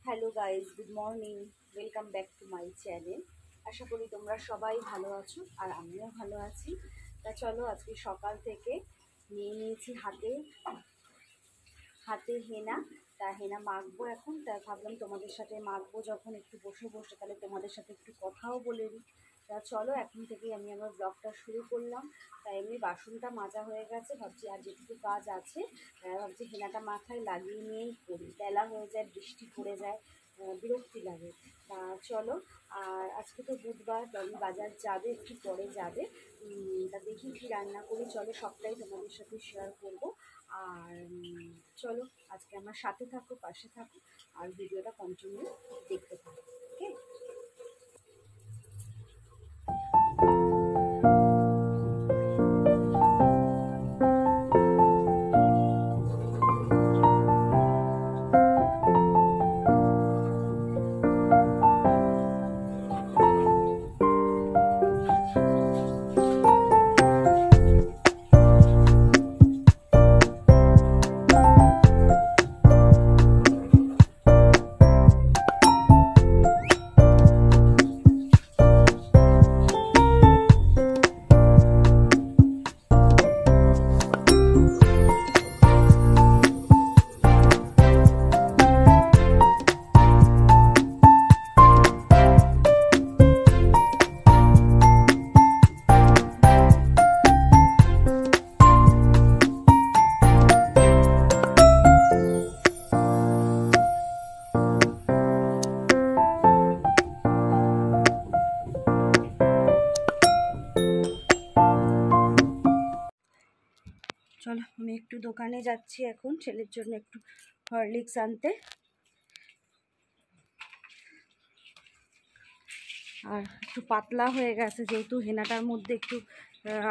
Hello guys, good morning. Welcome back to my channel. আশা করি তোমরা সবাই ভালো আছো আর আমিও ভালো আছি। তা চলো, আজকে সকাল থেকে নিয়ে নিয়েছি হাতে হাতে হেনা। তা হেনা মাখবো এখন। তা ভাবলাম তোমাদের সাথে মাখবো যখন, একটু বসে বসে তাহলে তোমাদের সাথে একটু কথাও বলে নিই। তা চলো, এখন থেকেই আমি আমার ব্লগটা শুরু করলাম। তাই এমনি বাসনটা মাজা হয়ে গেছে, ভাবছি আর যেটুকু কাজ আছে ভাবছি হেনাটা মাথায় লাগিয়ে নিয়েই করি। বেলা হয়ে যায়, বৃষ্টি পড়ে যায়, বিরক্তি লাগে। তা চলো, আর আজকে তো বুধবার, রনি বাজার যাবে, একটু পরে যাবে। তা দেখি কী রান্না করি, চলো সবটাই তোমাদের সাথে শেয়ার করব। আর চলো, আজকে আমার সাথে থাকো, পাশে থাকো, আর ভিডিওটা কন্টিনিউ দেখতে থাকো। ওকে, চলো আমি একটু দোকানে যাচ্ছি এখন, ছেলের জন্য একটু হরলিক্স আনতে। আর একটু পাতলা হয়ে গেছে, যেহেতু হেনাটার মধ্যে একটু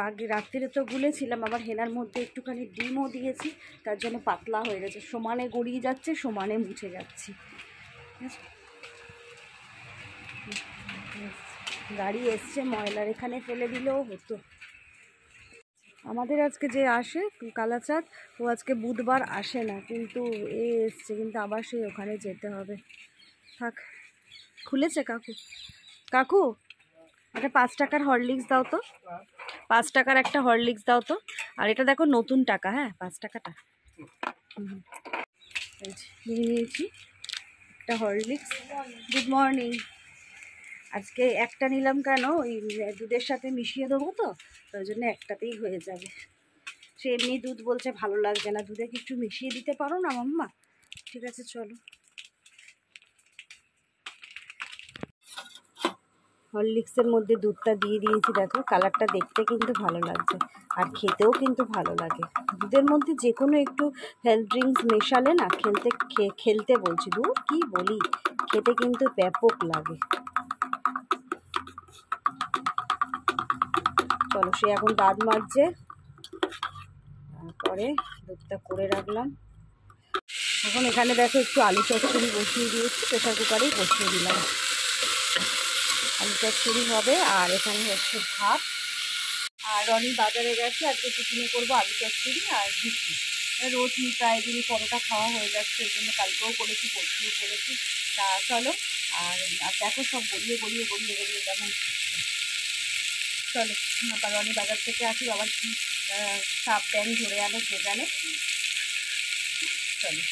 আগে রাত্রিরে তো গুলেছিলাম, আবার হেনার মধ্যে একটুখানি ডিমও দিয়েছি, তার জন্য পাতলা হয়ে গেছে। সমানে গড়িয়ে যাচ্ছে, সমানে মুছে যাচ্ছি। গাড়ি এসছে, ময়লার এখানে ফেলে দিলেও হতো। আমাদের আজকে যে আসে কালাচাঁদ, ও আজকে বুধবার আসে না, কিন্তু এসছে, কিন্তু আবার সেই ওখানে যেতে হবে। থাক, খুলেছে কাকু। কাকু, একটা 5 টাকার হরলিক্স দাও তো, 5 টাকার একটা হরলিক্স দাও তো। আর এটা দেখো নতুন টাকা, হ্যাঁ 5 টাকাটা। নিয়ে নিয়েছি একটা হরলিক্স। Good morning. আজকে একটা নিলাম কেন, ওই দুধের সাথে মিশিয়ে দেবো তো, ওই জন্য একটাতেই হয়ে যাবে। সে এমনি দুধ বলছে ভালো লাগছে না, দুধে কি একটু মিশিয়ে দিতে পারো না মাম্মা? ঠিক আছে চলো। হরলিক্সের মধ্যে দুধটা দিয়ে দিয়েছি, দেখো কালারটা দেখতে কিন্তু ভালো লাগছে, আর খেতেও কিন্তু ভালো লাগে। দুধের মধ্যে যে কোনো একটু হেলথ ড্রিঙ্কস মেশালে না, খেলতে বলছি, দুধ কি বলি, খেতে কিন্তু ব্যাপক লাগে। চলো, সে এখন দাঁত মাজছে, তারপরে দুধটা করে রাখলাম। এখন এখানে দেখো একটু আলু চচ্চড়ি বসিয়ে দিয়েছি, প্রেশার কুকারেই বসিয়ে দিলাম। আলু চচ্চড়ি হবে, আর এখানে হচ্ছে ভাত। আর রনি বাজারে গেছে, আজকে টিফিনে করবো আলু চচ্চড়ি আর লুচি। রোজ প্রায় দিনই পরোটা খাওয়া হয়ে যাচ্ছে, এই জন্য কালকেও করেছি, পরশুও করেছি। তা চলো, আর দেখো সব গড়িয়ে গড়িয়ে গড়িয়ে গড়িয়ে কেমন। চলো, আবার রনি বাজার থেকে আসি, আবার কি সাপ ব্যাং ধরে আনো কে জানে। চলো,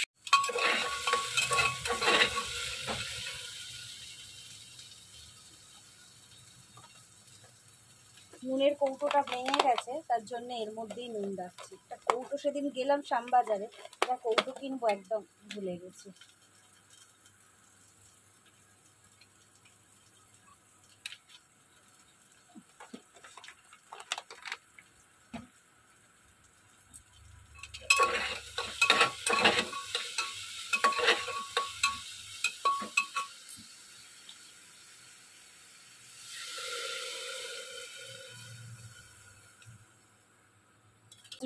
নুনের কৌটোটা ভেঙে গেছে, তার জন্য এর মধ্যেই নুন রাখছি। একটা কৌটো সেদিন গেলাম শ্যামবাজারে, একটা কৌটো কিনবো, একদম ভুলে গেছি।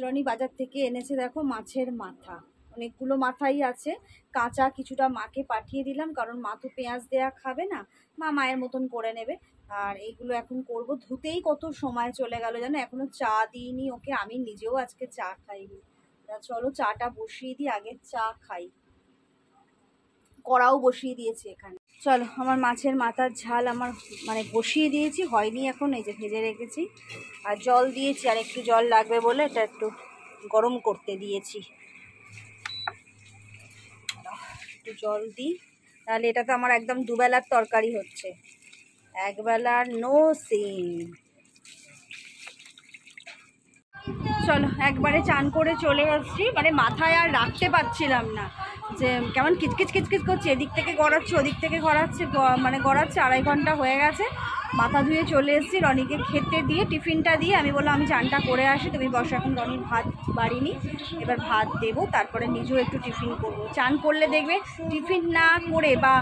রনি বাজার থেকে এনেছে দেখো মাছের মাথা, অনেকগুলো মাথাই আছে। কাঁচা কিছুটা মাকে পাঠিয়ে দিলাম, কারণ মা তো পেঁয়াজ দেয়া খাবে না, মা মায়ের মতন করে নেবে। আর এইগুলো এখন করব, ধুতেই কত সময় চলে গেল জানো, এখনো চা দিইনি ওকে, আমি নিজেও আজকে চা খাইনি। তা চলো চাটা বসিয়ে দিই, আগে চা খাই। কড়াও বসিয়ে দিয়েছি এখানে। চলো, আমার মাছের মাথার ঝাল আমার মানে বসিয়ে দিয়েছি, হয়নি এখন, এই যে ভেজে রেখেছি। আর জল দিয়েছি, আর একটু জল লাগবে বলে এটা একটু গরম করতে দিয়েছি। একটু জল দিই, তাহলে এটা তো আমার একদম দুবেলার তরকারি হচ্ছে, একবেলার নো সিন। চলো, একবারে চান করে চলে আসছি, মানে মাথায় আর রাখতে পারছিলাম না, যে কেমন কিচকিচ কিচকিচ করছে, এদিক থেকে গড়াচ্ছে ওদিক থেকে গড়াচ্ছে, মানে গড়াচ্ছে। 2.5 ঘন্টা হয়ে গেছে, মাথা ধুয়ে চলে এসেছি। রনিকে খেতে দিয়ে টিফিনটা দিয়ে আমি বললাম আমি চানটা করে আসি, তুমি বসো। এখন রনির ভাত বাড়িনি, এবার ভাত দেবো, তারপরে নিজেও একটু টিফিন করবো। চান করলে দেখবে টিফিন না করে বা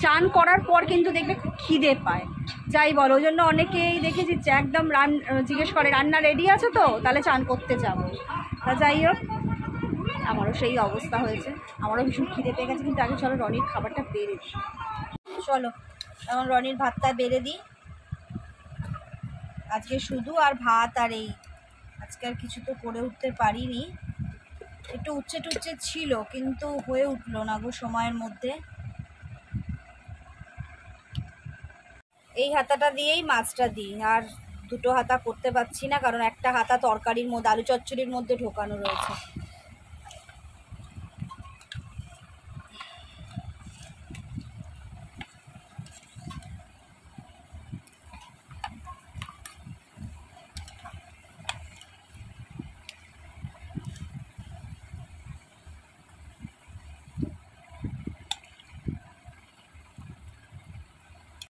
চান করার পর কিন্তু দেখবে খিদে পায়, যাই বলো। ওই জন্য অনেকেই দেখেছি একদম জিজ্ঞেস করে রান্না রেডি আছে তো, তাহলে চান করতে যাবো। তা যাই হোক, আমারও সেই অবস্থা হয়েছে, আমারও ভীষণ খিদে পেয়ে গেছে। কিন্তু আগে চলো রনির খাবারটা বেড়ে দিই। চলো এখন রনির ভাতটা বেড়ে দিই। আজকে শুধু আর ভাত আর এই, আজকে আর কিছু তো করে উঠতে পারিনি। একটু উচ্ছে টুচ্ছে ছিল কিন্তু হয়ে উঠলো না গো সময়ের মধ্যে। এই হাতাটা দিয়েই মাছটা দিই, আর দুটো হাতা করতে পারছি না, কারণ একটা হাতা তরকারির মধ্যে, আলু চচ্চড়ির মধ্যে ঢোকানো রয়েছে।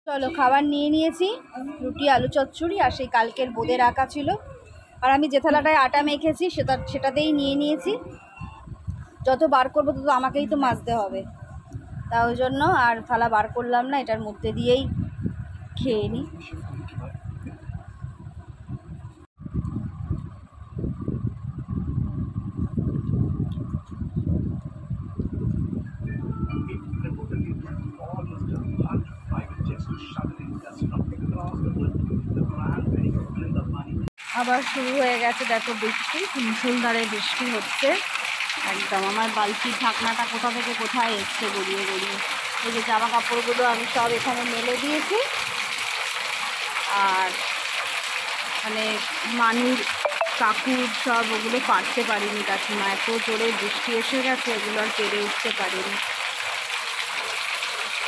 চলো, খাবার নিয়ে নিয়েছি, রুটি আলু চচ্চড়ি, আর সেই কালকের বোঁদে রাখা ছিল। আর আমি যে থালাটায় আটা মেখেছি সেটাতেই নিয়ে নিয়েছি। যত বার করবো তত আমাকেই তো মাজতে হবে, তা ওই জন্য আর থালা বার করলাম না, এটার মধ্যে দিয়েই খেয়ে নিই। আবার শুরু হয়ে গেছে দেখো বৃষ্টি, মুষলধারে বৃষ্টি হচ্ছে একদম। আমার বালতির ঢাকনাটা কোথা থেকে কোথায় এসছে গড়িয়ে গড়িয়ে। এই যে জামা কাপড়গুলো আমি সব এখানে মেলে দিয়েছি, আর মানে মানুর কাকুর সব ওগুলো পারতে পারিনি কাকিমা, এত জোরে বৃষ্টি এসে গেছে, এগুলো আর পেরে উঠতে পারিনি।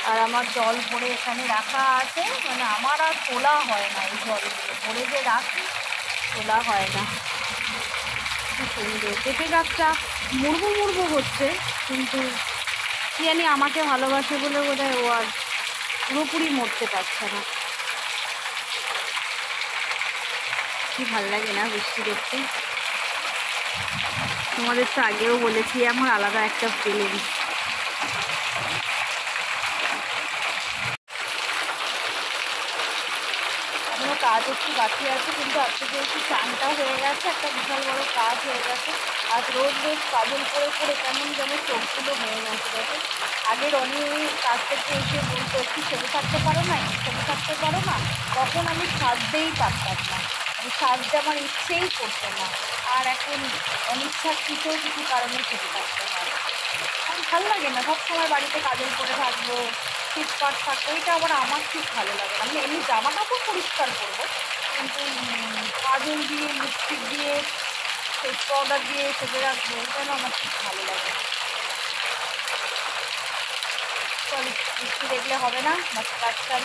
আর আমার জল ভরে এখানে রাখা আছে, মানে আমার আর তোলা হয় না, এই জলগুলো ভরে যে রাখি তোলা হয় না। কি সুন্দর পেঁপে গাছটা মুড়বো মুড়বো হচ্ছে, কিন্তু কি জানি আমাকে ভালোবাসে বলে বোধহয় ও আর পুরোপুরি মরতে পারছে না। কি ভাল লাগে না বৃষ্টি দেখতে। তোমাদের তো আগেও বলেছি আমার আলাদা একটা ফিলিংস। এখনো কাজ একটু বাকি আছে, কিন্তু আজকে যেহেতু চানটা হয়ে গেছে, একটা বিশাল বড় কাজ হয়ে গেছে। আর রোজ রোজ কাজল করে করে কেমন যেন চোখগুলো হয়ে গেছে। দেখো আগে রনি কাজ থেকে এসে বলতো একটু সেরে থাকতে পারো না, একটু সেরে থাকতে পারো না, তখন আমি সাজতেই পারতাম না, আমি সাজতে আমার ইচ্ছেই করতো না। আর এখন অনিচ্ছাকৃত কিছু কারণে সেরে থাকতে হয়। আমার ভালো লাগে না সবসময় বাড়িতে কাজল করে থাকবো, ফিটফাট থাকবো, এটা আবার আমার ঠিক ভালো লাগে না। আমি এমনি জামা কাপড় পরিষ্কার করবো, কিন্তু কাজল দিয়ে লিপস্টিক দিয়ে ফেস পাউডার দিয়ে সেজে রাখবো, কেন আমার ঠিক ভালো লাগে। চলো, বৃষ্টি দেখলে হবে না, বাকি কাজ কাজ।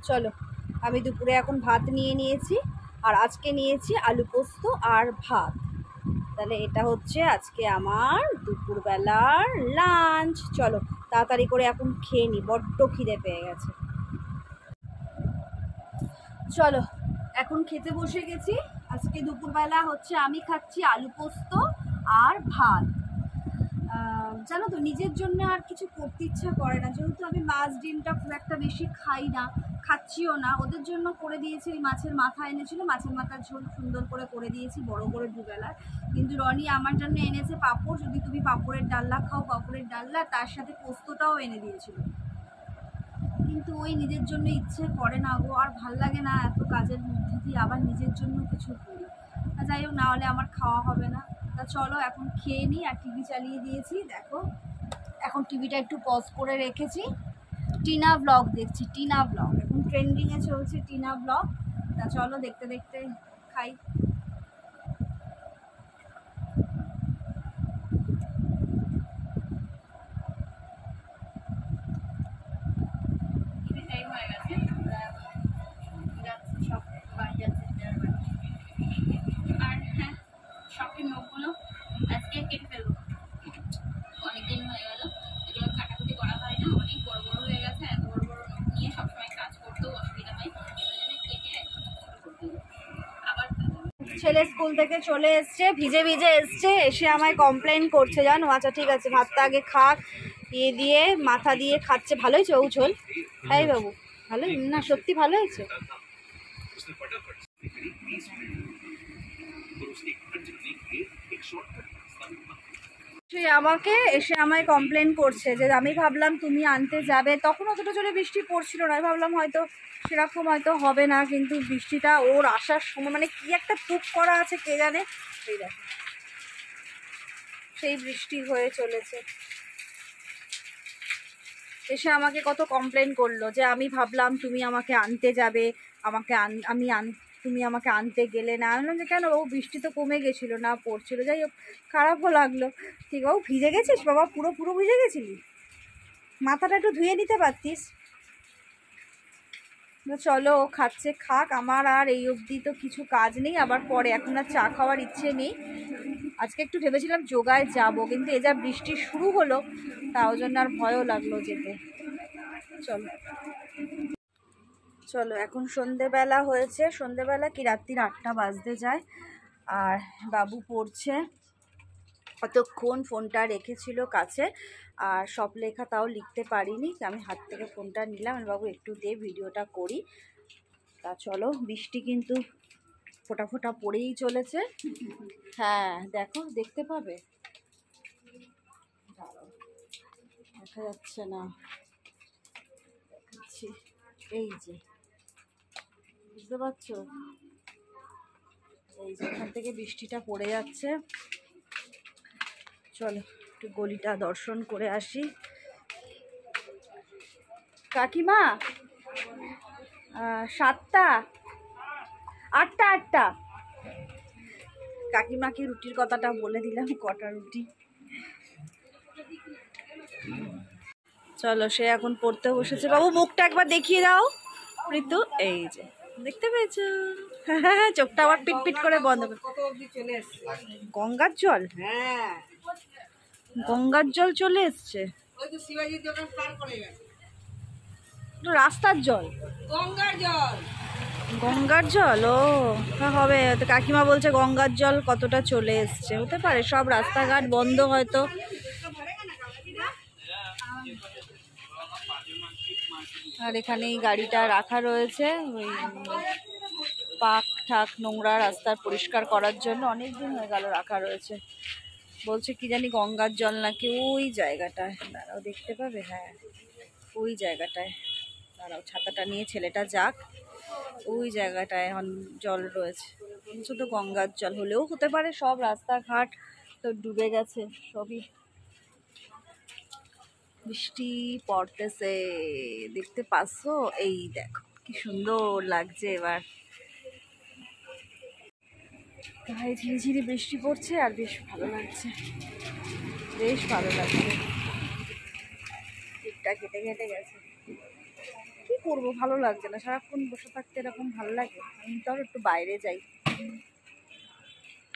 চলো, আমি দুপুরে এখন ভাত নিয়ে নিয়েছি, আর আজকে নিয়েছি আলু পোস্ত আর ভাত। তাহলে এটা হচ্ছে আজকে আমার দুপুরবেলার লাঞ্চ। চলো তাড়াতাড়ি করে এখন খেয়ে নিই, বড্ড খিদে পেয়ে গেছে। চলো এখন খেতে বসে গেছি। আজকে দুপুরবেলা হচ্ছে আমি খাচ্ছি আলু পোস্ত আর ভাত। জানো তো নিজের জন্য আর কিছু করতে ইচ্ছা করে না, যেহেতু আমি মাছ ডিমটা খুব একটা বেশি খাই না, খাচ্ছিও না। ওদের জন্য করে দিয়েছি, ওই মাছের মাথা এনেছিল, মাছের মাথার ঝোল সুন্দর করে দিয়েছি বড় করে দুবেলার। কিন্তু রনি আমার জন্য এনেছে পাঁপড়, যদি তুমি পাঁপড়ের ডালনা খাও পাঁপড়ের ডালনা, তার সাথে পোস্তটাও এনে দিয়েছিল। কিন্তু ওই নিজের জন্য ইচ্ছে করে না গো, আর ভাল লাগে না এত কাজের মধ্যে দিয়ে আবার নিজের জন্য কিছু করি। যাই হোক, না হলে আমার খাওয়া হবে না। তা চলো এখন খেয়ে নিই। আর টিভি চালিয়ে দিয়েছি, দেখো এখন টিভিটা একটু পজ করে রেখেছি, টিনা ব্লগ দেখছি। টিনা ব্লগ এখন ট্রেন্ডিংয়ে চলছে, টিনা ব্লগ। তা চলো দেখতে দেখতে খাই। আর হ্যাঁ, শপিং নখগুলো আজকে কেটে ফেলবো, অনেকদিন হয়ে গেল এগুলো কাটাকুটি করা হয় না, অনেক বড় বড় হয়ে গেছে। এত বড় বড় নখ নিয়ে সবসময় কাজ করতেও অসুবিধা হয়, কেটে আবার। ছেলে স্কুল থেকে চলে এসছে, ভিজে ভিজে এসছে, এসে আমায় কমপ্লেন করছে জানো। আচ্ছা ঠিক আছে, ভাতটা আগে খাক, দিয়ে মাথা দিয়ে খাচ্ছে। ভালো হয়েছে ও ঝোল? তাই বাবু ভালো না, সত্যি ভালো হয়েছে। এসে আমায় কমপ্লেন করছে যে আমি ভাবলাম তুমি আনতে যাবে, তখন অতটা জোরে বৃষ্টি পড়ছিল না, ভাবলাম হয়তো সেরকম হয়তো হবে না, কিন্তু বৃষ্টিটা ওর আসার সময় মানে কি একটা টুক করা আছে কে জানে, এই দেখো সেই বৃষ্টি হয়ে চলেছে। এসে আমাকে কত কমপ্লেন করলো যে আমি ভাবলাম তুমি আমাকে আনতে যাবে, তুমি আমাকে আনতে গেলে না। আমি বললাম যে কেন বাবু, বৃষ্টি তো কমে গেছিলো, না পড়ছিল। যাই হোক, খারাপও লাগলো। ঠিক বাবু, ভিজে গেছিস বাবা, পুরো পুরো ভিজে গেছিলি, মাথাটা একটু ধুয়ে নিতে পারতিস। চলো ও খাচ্ছে, খাক, আমার আর এই অবধি তো কিছু কাজ নেই, আবার পরে এখন আর চা খাওয়ার ইচ্ছে নেই। আজকে একটু ভেবেছিলাম যোগায় যাব, কিন্তু এ যা বৃষ্টি শুরু হলো তাও জন্য আর ভয়ও লাগলো যেতে। চলো চলো, এখন সন্ধেবেলা হয়েছে, সন্ধেবেলা কি রাত্রির 8টা বাজতে যায়। আর বাবু পড়ছে, কতক্ষণ ফোনটা রেখেছিল কাছে, আর সব লেখা তাও লিখতে পারিনি, আমি হাত থেকে ফোনটা নিলাম। বাবু একটু দে, ভিডিওটা করি। তা চলো, বৃষ্টি কিন্তু ফোঁটা ফোঁটা পড়েই চলেছে। হ্যাঁ দেখো, দেখতে পাবে, দেখা যাচ্ছে না, দেখাচ্ছি, এই যে বুঝতে পারছো, এই যে এখান থেকে বৃষ্টিটা পড়ে যাচ্ছে। চলো একটু গলিটা দর্শন করে আসি। কাকিমা 7টা 8টা কাকিমাকে রুটির কথাটা বলে দিলাম, কটা রুটি। চলো, সে এখন পড়তে বসেছে। বাবু মুখটা একবার দেখিয়ে দাও ঋতু, এই যে দেখতে পেয়েছো, চোখটা আবার পিট পিট করে বন্ধ করে। গঙ্গার জল, হ্যাঁ গঙ্গার জল চলে এসছে, রাস্তার জল, গঙ্গার জল। ও হবে, কাকিমা বলছে গঙ্গার জল কতটা চলে এসছে, হতে পারে, সব রাস্তাঘাট বন্ধ হয়তো। আর এখানেই গাড়িটা রাখা রয়েছে, ওই পাক ঠাক নোংরা রাস্তার পরিষ্কার করার জন্য, অনেক দিন হয়ে গেল রাখা রয়েছে। বলছে কি জানি গঙ্গার জল নাকি ওই জায়গাটায়, দাঁড়াও দেখতে পাবে, হ্যাঁ ওই জায়গাটায়, দাঁড়াও ছাতাটা নিয়ে ছেলেটা যাক, ওই জায়গাটায় এখন জল রয়েছে। শুধু গঙ্গার জল হলেও হতে পারে, সব রাস্তাঘাট তো ডুবে গেছে সবই। বৃষ্টি পড়তেছে, দেখতে পাচ্ছো, এই দেখো কি সুন্দর লাগছে। এবার গায়ে ঝিরিঝিরি বৃষ্টি পড়ছে, আর বেশ ভালো লাগছে, বেশ ভালো লাগছে। টিপটা কেটে কেটে গেছে, কি করবো, ভালো লাগছে না, সারাক্ষণ বসে থাকতে এরকম ভালো লাগে। আমি তো একটু বাইরে যাই।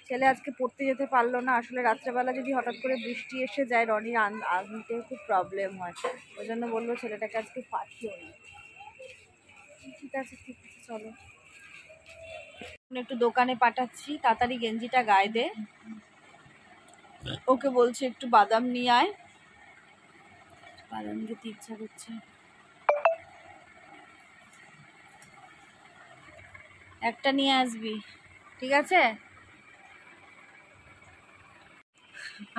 ছেলে আজকে পড়তে যেতে পারলো না, আসলে রাত্রেবেলা যদি হঠাৎ করে বৃষ্টি এসে যায়, রনির আনতে খুব প্রবলেম হয়, ওই জন্য বললো ছেলেটাকে আজকে পাঠিও না। ঠিক আছে চলো, একটু দোকানে পাঠাচ্ছি, তাড়াতাড়ি গেঞ্জিটা গায়ে দে, ওকে বলছে একটু বাদাম নিয়ে আয়, বাদাম খেতে ইচ্ছা করছে। একটা নিয়ে আসবি, ঠিক আছে?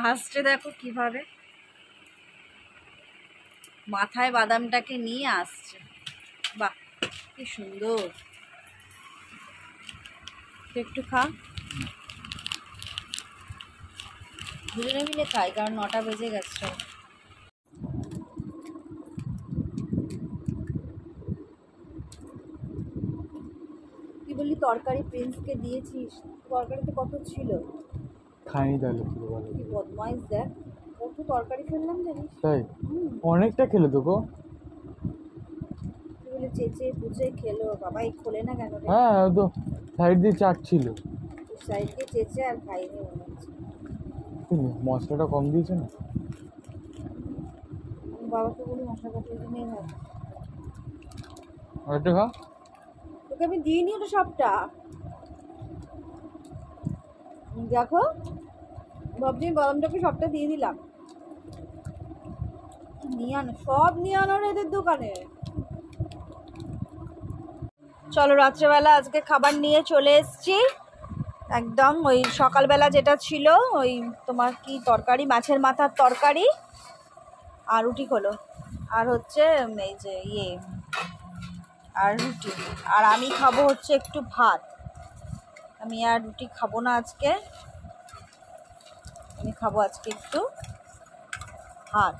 আসছে দেখো কিভাবে, মাথায় বাদামটাকে নিয়ে আসছে, বাহ কি সুন্দর। একটু খা, দুজনে মিলে খাই, কারণ 9টা বেজে গেছে। তুই বললি তরকারি প্রিন্সকে দিয়েছিস, তরকারিতে কত ছিল? খাইনি তাহলে কি বলো? কি বদমাইশ দেখ, কত তরকারি ফেললাম জানিস? তাই অনেকটা খেলে তো গো। তুই বলে চেঁচে পুচে খেলো, বাবাই খোলে না কেন রে? হ্যাঁ ও তো সাইড দিয়ে চাটছিল। সাইড দিয়ে চেঁচে আর খাইনি মনে হচ্ছে। মশলাটা কম দিয়েছে না? আমি বাবাকে বলি মশলা কাটিয়ে নিয়ে ভাত। আরেকটা খা। তোকে আমি দিইনি ওটা সবটা। দেখো ভাবছি বাদামটাকে সবটা দিয়ে দিলাম। নিয়ে আনো, সব নিয়ে আনো রে এদের দোকানে। চলো রাত্রেবেলা আজকে খাবার নিয়ে চলে এসেছি। একদম ওই সকালবেলা যেটা ছিল ওই তোমার কি তরকারি, মাছের মাথার তরকারি আর রুটি হলো, আর হচ্ছে এই যে আর রুটি। আর আমি খাবো হচ্ছে একটু ভাত। আমি আর রুটি খাবো না আজকে, আমি খাবো আজকে একটু ভাত।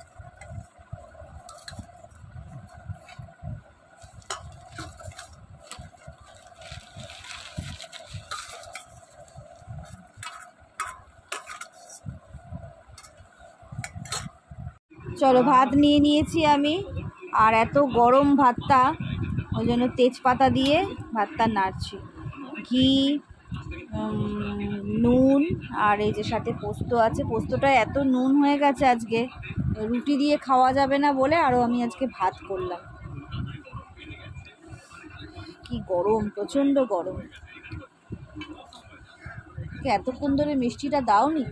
চলো ভাত নিয়ে নিয়েছি আমি, আর এত গরম ভাতটা, ওই জন্য তেজপাতা দিয়ে ভাতটা নাড়ছি। ঘি, নুন, আর এই যে সাথে পোস্ত আছে। পোস্তটা এত নুন হয়ে গেছে আজকে, রুটি দিয়ে খাওয়া যাবে না বলে আরও আমি আজকে ভাত করলাম। কি গরম, প্রচণ্ড গরম। এতক্ষণ ধরে মিষ্টিটা দাওনি?